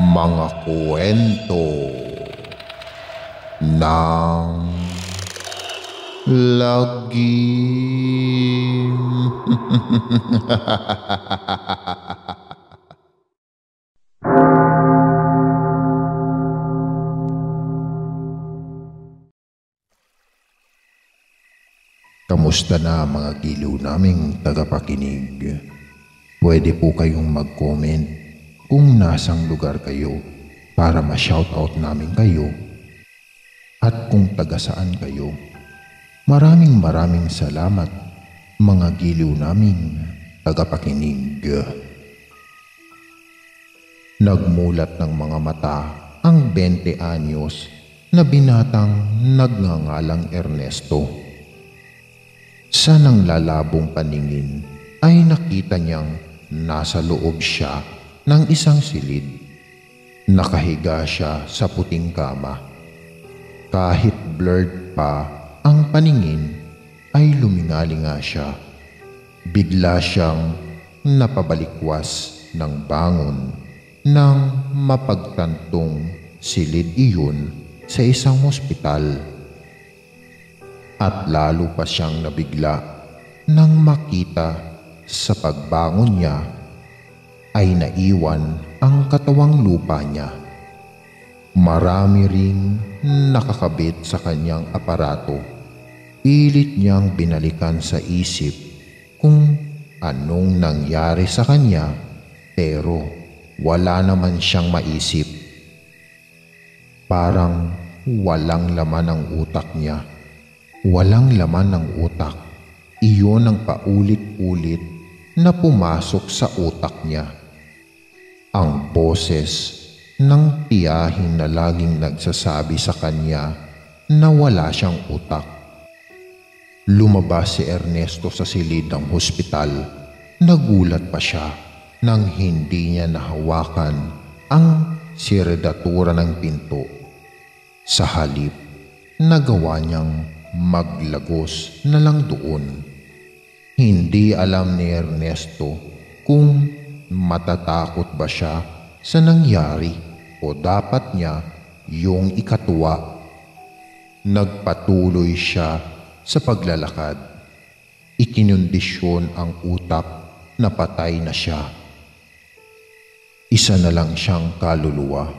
Mga kwento ng lagim. Kamusta na mga giliw naming tagapakinig? Pwede po kayong mag-comment kung nasang lugar kayo para ma-shoutout namin kayo at kung taga saan kayo. Maraming salamat mga giliw naming tagapakinig. Nagmulat ng mga mata ang 20 anyos na binatang nagngangalang Ernesto. Sa nanglalabong paningin ay nakita niyang nasa loob siya ng isang silid. Nakahiga siya sa puting kama. Kahit blurred pa ang paningin ay lumingalinga siya. Bigla siyang napabalikwas ng bangon nang mapagtantong silid iyon sa isang ospital. At lalo pa siyang nabigla nang makita sa pagbangon niya ay naiwan ang katawang lupa niya. Marami ring nakakabit sa kanyang aparato. Pilit niyang binalikan sa isip kung anong nangyari sa kanya, pero wala naman siyang maisip. Parang walang laman ang utak niya. Walang laman ng utak. Iyon ang paulit-ulit na pumasok sa utak niya. Ang boses ng tiyahin na laging nagsasabi sa kanya na wala siyang utak. Lumabas si Ernesto sa silid ng hospital. Nagulat pa siya nang hindi niya nahawakan ang sirdatura ng pinto. Sa halip, nagawa niyang maglagos na lang doon. Hindi alam ni Ernesto kung matatakot ba siya sa nangyari o dapat niya yung ikatuwa. Nagpatuloy siya sa paglalakad. Ikinondisyon ang utak na patay na siya. Isa na lang siyang kaluluwa.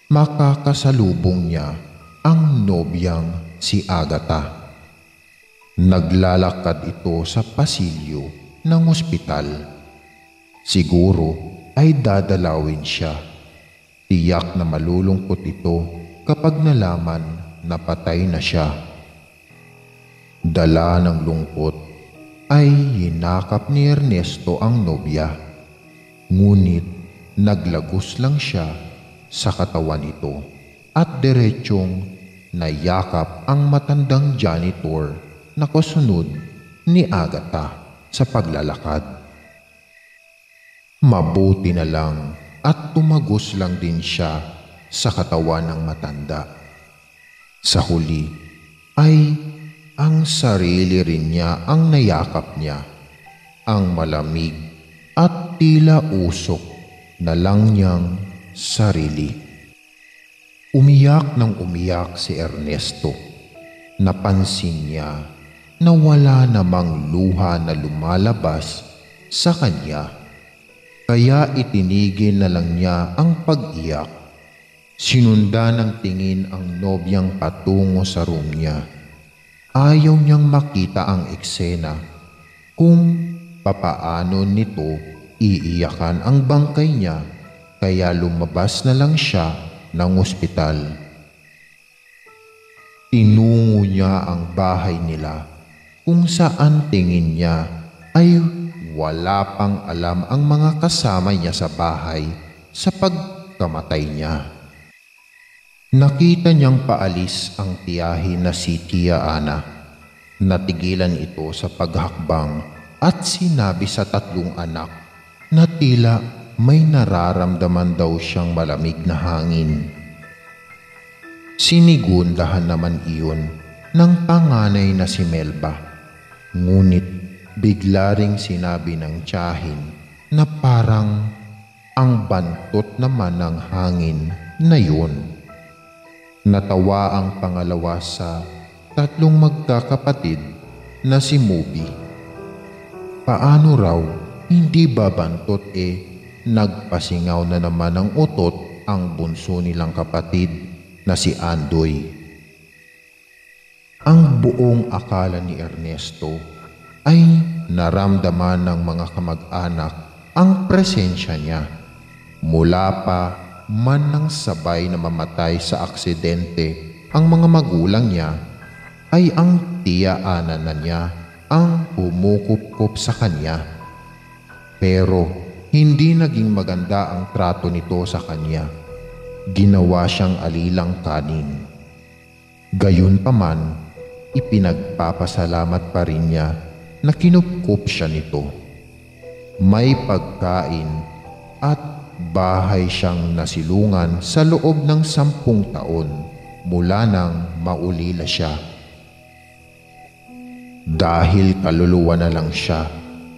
Makakasalubong niya ang nobyang si Agatha. Naglalakad ito sa pasilyo ng ospital. Siguro ay dadalawin siya. Tiyak na malulungkot ito kapag nalaman na patay na siya. Dala ng lungkot ay hinakap ni Ernesto ang nobya. Ngunit naglagos lang siya sa katawan nito at diretsong nayakap ang matandang janitor na kasunod ni Agatha sa paglalakad. Mabuti na lang at tumagos lang din siya sa katawan ng matanda. Sa huli ay ang sarili rin niya ang nayakap niya, ang malamig at tila usok na lang niyang sarili. Umiyak ng umiyak si Ernesto. Napansin niya na wala namang luha na lumalabas sa kanya. Kaya itinigil na lang niya ang pag-iyak. Sinundan ng tingin ang nobyang patungo sa room niya. Ayaw niyang makita ang eksena kung papaano nito iiyakan ang bangkay niya, kaya lumabas na lang siya ng ospital. Tinungo niya ang bahay nila kung saan tingin niya ay wala pang alam ang mga kasama niya sa bahay sa pagkamatay niya. Nakita niyang paalis ang tiyahin na si Tia Ana. Natigilan ito sa paghakbang at sinabi sa 3 anak na tila may nararamdaman daw siyang malamig na hangin. Sinigundahan naman iyon ng panganay na si Melba. Ngunit bigla ring sinabi ng tiyahin na parang ang bantot naman ng hangin na yun. Natawa ang pangalawa sa tatlong magkakapatid na si Moby. Paano raw hindi ba bantot nagpasingaw na naman ng utot ang bunso nilang kapatid na si Andoy. Ang buong akala ni Ernesto ay naramdaman ng mga kamag-anak ang presensya niya. Mula pa man nang sabay na mamatay sa aksidente ang mga magulang niya, ay ang tiya Ana na niya ang humukup-kup sa kanya. Pero hindi naging maganda ang trato nito sa kanya. Ginawa siyang alilang kanin. Gayunpaman, ipinagpapasalamat pa rin niya na kinupkup siya nito. May pagkain at bahay siyang nasilungan sa loob ng 10 taon mula nang maulila siya. Dahil kaluluwa na lang siya,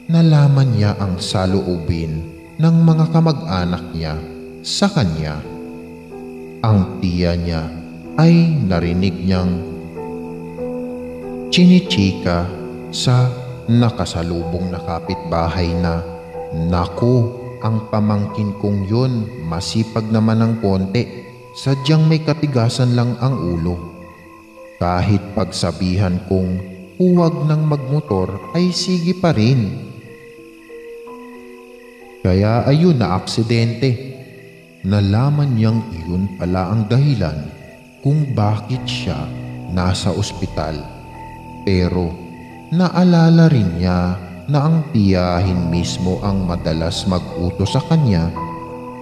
nalaman niya ang saloobin ng mga kamag-anak niya sa kanya. Ang tiya niya ay narinig niyang chinichika sa nakasalubong na kapitbahay na, "Naku, ang pamangkin kong yun, masipag naman ng konti, sadyang may katigasan lang ang ulo. Kahit pagsabihan kong huwag nang magmotor ay sige pa rin. Kaya ayun na aksidente." Nalaman niyang iyon pala ang dahilan kung bakit siya nasa ospital. Pero naalala rin niya na ang tiyahin mismo ang madalas mag-utos sa kanya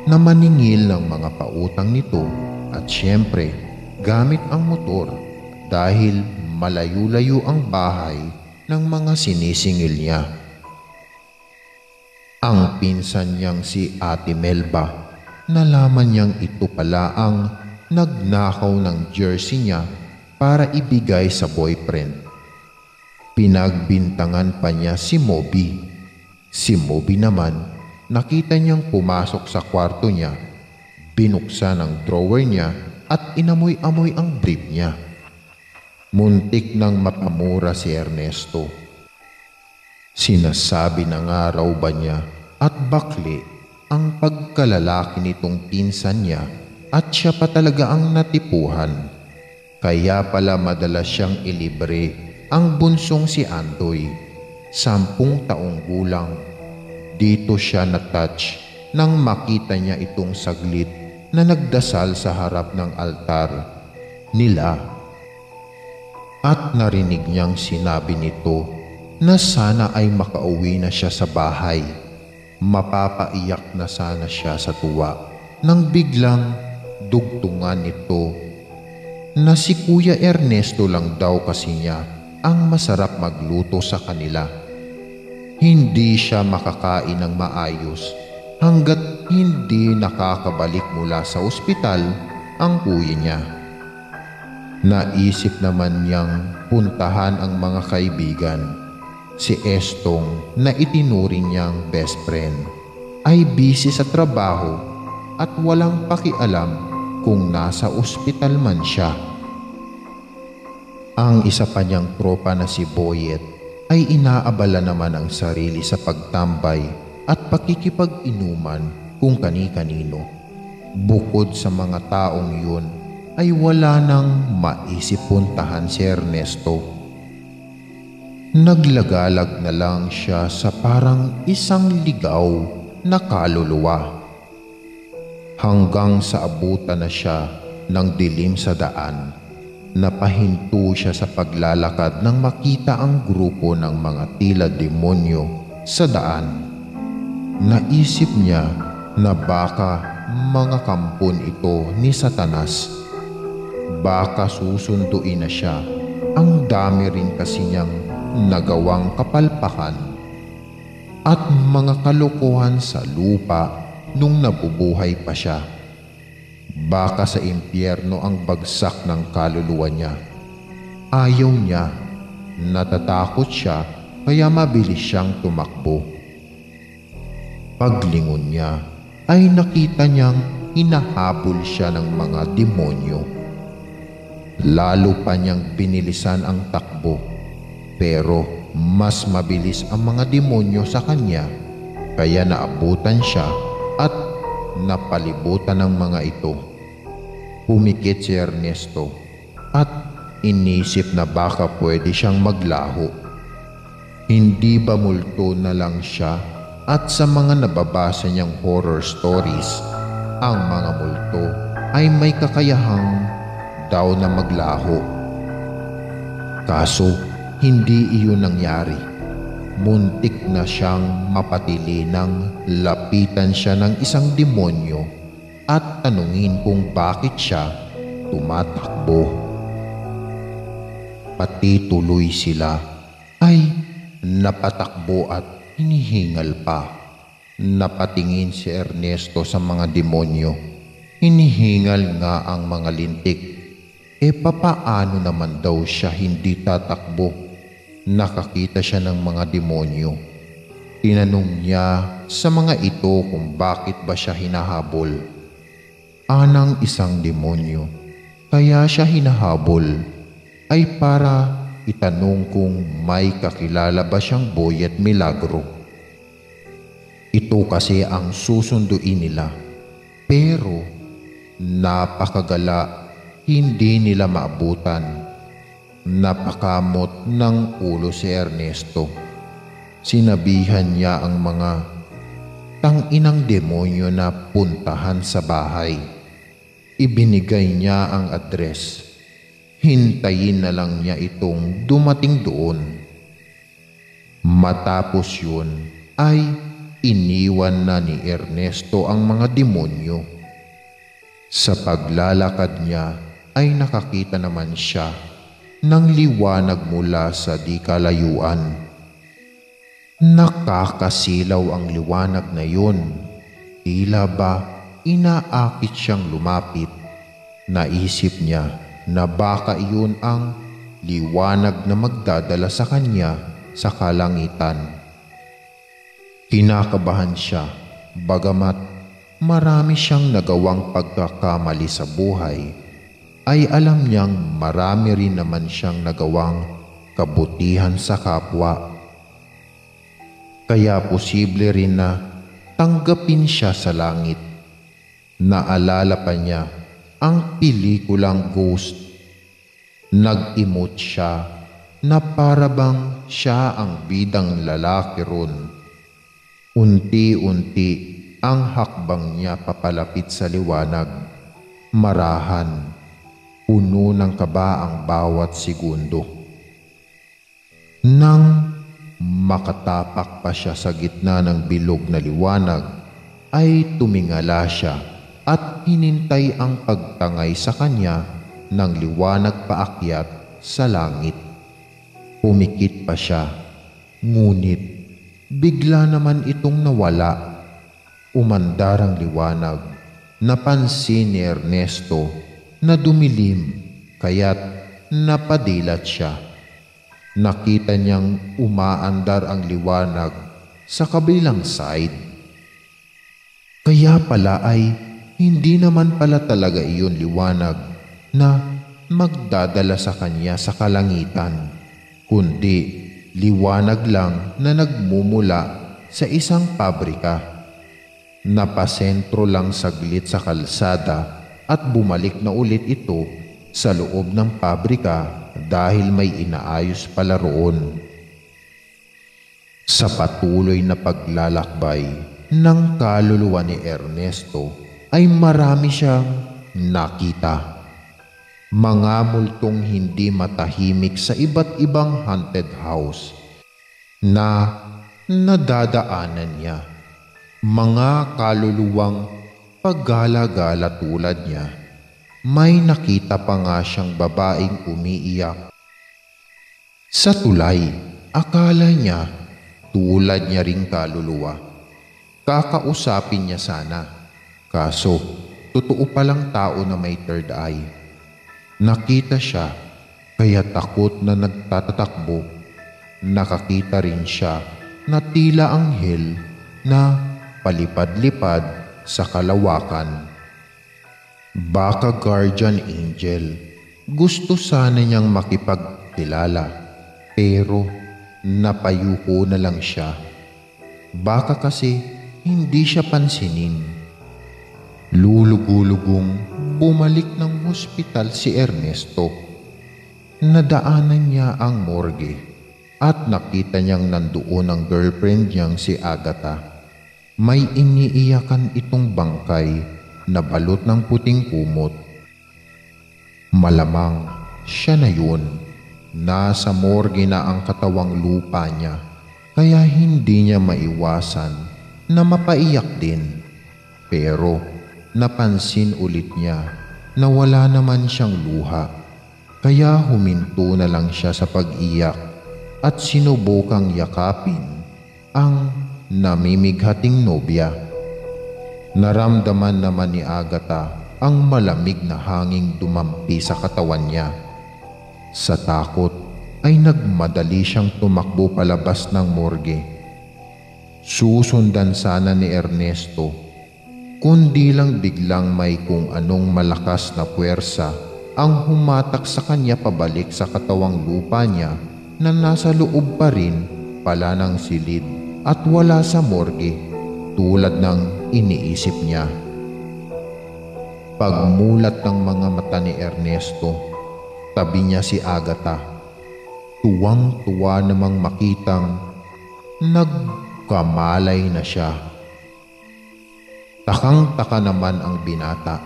na maningil ng mga pautang nito at siyempre gamit ang motor dahil malayo-layo ang bahay ng mga sinisingil niya. Ang pinsan niyang si Ate Melba, nalaman niyang ito pala ang nagnakaw ng jersey niya para ibigay sa boyfriend. Pinagbintangan pa niya si Moby. Si Moby naman, nakita niyang pumasok sa kwarto niya, binuksan ang drawer niya at inamoy-amoy ang brief niya. Muntik nang mapamura si Ernesto. Sinasabi na nga raw ba niya at bakli ang pagkalalaki nitong pinsan niya at siya pa talaga ang natipuhan. Kaya pala madalas siyang ilibre ang bunsong si Andoy, 10 taong gulang. Dito siya na-touch nang makita niya itong saglit na nagdasal sa harap ng altar nila. At narinig niyang sinabi nito na sana ay makauwi na siya sa bahay. Mapapaiyak na sana siya sa tuwa nang biglang dugtungan nito na si Kuya Ernesto lang daw kasi niya ang masarap magluto sa kanila. Hindi siya makakain ng maayos hanggat hindi nakakabalik mula sa ospital ang kuya niya. Naisip naman niyang puntahan ang mga kaibigan. Si Estong na itinuring niyang best friend ay busy sa trabaho at walang pakialam kung nasa ospital man siya. Ang isa pa niyang tropa na si Boyet ay inaabala naman ang sarili sa pagtambay at pakikipag-inuman kung kani-kanino. Bukod sa mga taong yun ay wala nang maisip puntahan si Ernesto. Naglagalag na lang siya sa parang isang ligaw na kaluluwa. Hanggang sa abutan na siya ng dilim sa daan, napahinto siya sa paglalakad nang makita ang grupo ng mga tila demonyo sa daan. Naisip niya na baka mga kampon ito ni Satanas. Baka susunduin na siya. Ang dami rin kasi niyang nagawang kapalpakan at mga kalokohan sa lupa nung nabubuhay pa siya. Baka sa impyerno ang bagsak ng kaluluwa niya. Ayaw niya, natatakot siya kaya mabilis siyang tumakbo. Paglingon niya ay nakita niyang hinahabol siya ng mga demonyo. Lalo pa niyang binilisan ang takbo, pero mas mabilis ang mga demonyo sa kanya, kaya naabutan siya at napalibutan ng mga ito. Pumikit si Ernesto at inisip na baka pwede siyang maglaho. Hindi ba multo na lang siya at sa mga nababasa niyang horror stories, ang mga multo ay may kakayahang daw na maglaho. Kaso hindi iyon nangyari. Muntik na siyang mapatili nang lapitan siya ng isang demonyo at tanungin kung bakit siya tumatakbo. Pati tuloy sila ay napatakbo at hinihingal pa. Napatingin si Ernesto sa mga demonyo. Hinihingal nga ang mga lintik. Papaano naman daw siya hindi tatakbo? Nakakita siya ng mga demonyo. Tinanong niya sa mga ito kung bakit ba siya hinahabol. Anang isang demonyo, kaya siya hinahabol ay para itanong kung may kakilala ba siyang boy at milagro. Ito kasi ang susunduin nila, pero napakagala. Hindi nila maabutan. Napakamot ng ulo si Ernesto. Sinabihan niya ang mga tanginang demonyo na puntahan sa bahay. Ibinigay niya ang address. Hintayin na lang niya itong dumating doon. Matapos yun ay iniwan na ni Ernesto ang mga demonyo. Sa paglalakad niya ay nakakita naman siya ng liwanag mula sa di kalayuan. Nakakasilaw ang liwanag na yun. Tila ba inaakit siyang lumapit. Naisip niya na baka iyon ang liwanag na magdadala sa kanya sa kalangitan. Kinakabahan siya, bagamat marami siyang nagawang pagkakamali sa buhay, ay alam niyang marami rin naman siyang nagawang kabutihan sa kapwa. Kaya posible rin na tanggapin siya sa langit. Naalala pa niya ang pelikulang Ghost. Nag-emote siya na para bang siya ang bidang lalaki ron. Unti-unti ang hakbang niya papalapit sa liwanag. Marahan, puno ng kaba ang bawat segundo. Nang makatapak pa siya sa gitna ng bilog na liwanag, ay tumingala siya at hinintay ang pagtangay sa kanya ng liwanag paakyat sa langit. Pumikit pa siya, ngunit bigla naman itong nawala. Umandar ang liwanag. Napansin ni Ernesto na dumilim, kaya't napadilat siya. Nakita niyang umaandar ang liwanag sa kabilang side. Kaya pala ay hindi naman pala talaga iyon liwanag na magdadala sa kanya sa kalangitan, kundi liwanag lang na nagmumula sa isang pabrika. Napasentro lang saglit sa kalsada at bumalik na ulit ito sa loob ng pabrika dahil may inaayos pala roon. Sa patuloy na paglalakbay ng kaluluwa ni Ernesto ay marami siyang nakita. Mga multong hindi matahimik sa iba't ibang haunted house na nadadaanan niya. Mga kaluluwang paggala-gala tulad niya. May nakita pa nga siyang babaeng umiiyak. Sa tulay, akala niya tulad niya ring kaluluwa. Kakausapin niya sana. Kaso, totoo palang tao na may third eye. Nakita siya, kaya takot na nagtatatakbo. Nakakita rin siya na tila anghel na palipad-lipad sa kalawakan. Baka guardian angel, gusto sana niyang makipagkilala pero napayuko na lang siya. Baka kasi hindi siya pansinin. Lulugulugong bumalik ng hospital si Ernesto. Nadaanan niya ang morgue at nakita niyang nandoon ang girlfriend niyang si Agatha. May iniiyakan itong bangkay na balot ng puting kumot. Malamang siya na yun. Nasa morgue na ang katawang lupa niya, kaya hindi niya maiwasan na mapaiyak din. Pero napansin ulit niya na wala naman siyang luha, kaya huminto na lang siya sa pag-iyak at sinubukang yakapin ang namimighating nobya. Naramdaman naman ni Agatha ang malamig na hanging dumampi sa katawan niya. Sa takot ay nagmadali siyang tumakbo palabas ng morgue. Susundan sana ni Ernesto, kundi lang biglang may kung anong malakas na puwersa ang humatak sa kanya pabalik sa katawang lupa niya na nasa loob pa rin pala ng silid at wala sa morgue tulad ng iniisip niya. Pagmulat ng mga mata ni Ernesto, tabi niya si Agatha. Tuwang-tuwa namang makitang nagkamalay na siya. Takang-taka naman ang binata.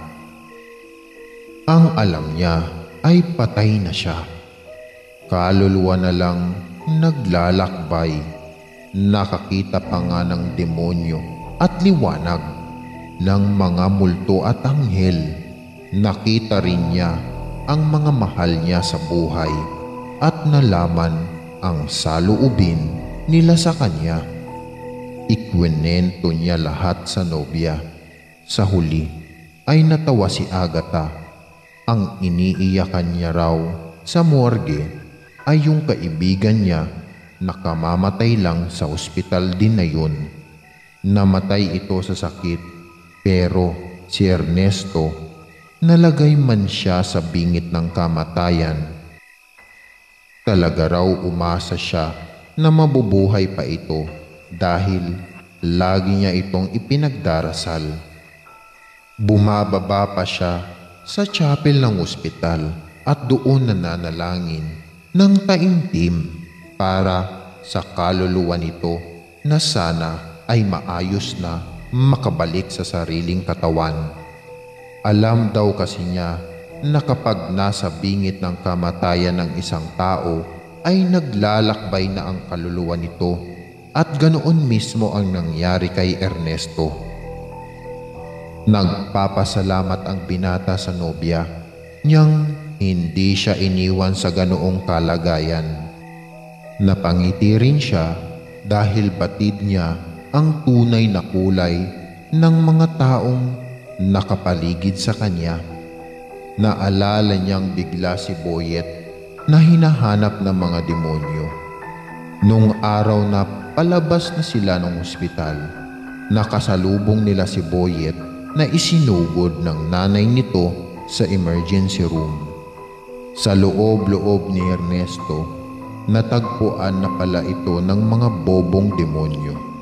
Ang alam niya ay patay na siya. Kaluluwa na lang naglalakbay. Nakakita pa nga ng demonyo at liwanag ng mga multo at anghel. Nakita rin niya ang mga mahal niya sa buhay at nalaman ang saloobin nila sa kanya. Ikwinento niya lahat sa nobya. Sa huli ay natawa si Agatha. Ang iniiyakan niya raw sa morgue ay yung kaibigan niya na kamamatay lang sa ospital din na yun. Namatay ito sa sakit, pero si Ernesto nalagay man siya sa bingit ng kamatayan. Talaga raw umasa siya na mabubuhay pa ito dahil lagi niya itong ipinagdarasal. Bumababa pa siya sa chapel ng ospital at doon nananalangin ng taimtim para sa kaluluwa nito na sana ay maayos na makabalik sa sariling katawan. Alam daw kasi niya na kapag nasa bingit ng kamatayan ng isang tao ay naglalakbay na ang kaluluwa nito at ganoon mismo ang nangyari kay Ernesto. Nagpapasalamat ang binata sa nobya niyang hindi siya iniwan sa ganoong kalagayan. Napangiti rin siya dahil batid niya ang tunay na kulay ng mga taong nakapaligid sa kanya. Naalala niyang bigla si Boyet na hinahanap ng mga demonyo. Nung araw na palabas na sila ng ospital, nakasalubong nila si Boyet na isinugod ng nanay nito sa emergency room. Sa loob-loob ni Ernesto, natagpuan na pala ito ng mga bobong demonyo.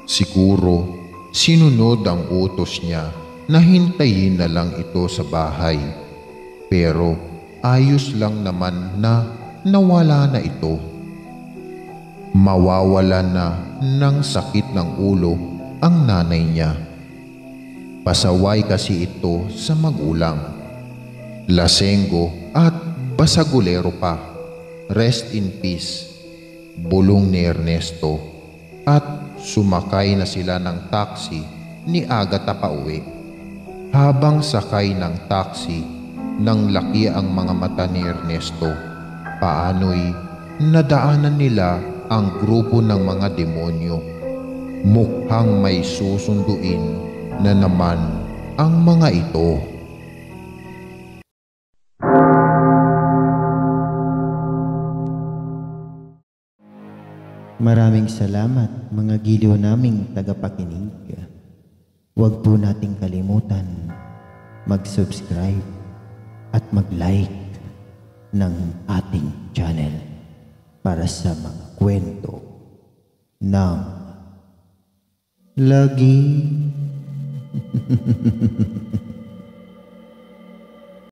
Siguro, sinunod ang utos niya na hintayin na lang ito sa bahay. Pero ayos lang naman na nawala na ito. Mawawala na ng sakit ng ulo ang nanay niya. Pasaway kasi ito sa magulang. Lasenggo at basagulero pa. Rest in peace, bulong ni Ernesto. At sumakay na sila ng taxi ni Agatha pauwi. Habang sakay ng taxi, nang laki ang mga mata ni Ernesto, paano'y nadaanan nila ang grupo ng mga demonyo. Mukhang may susunduin na naman ang mga ito. Maraming salamat mga giliw naming tagapakinig. Huwag po nating kalimutan mag-subscribe at mag-like ng ating channel para sa mga kwento ng lagi.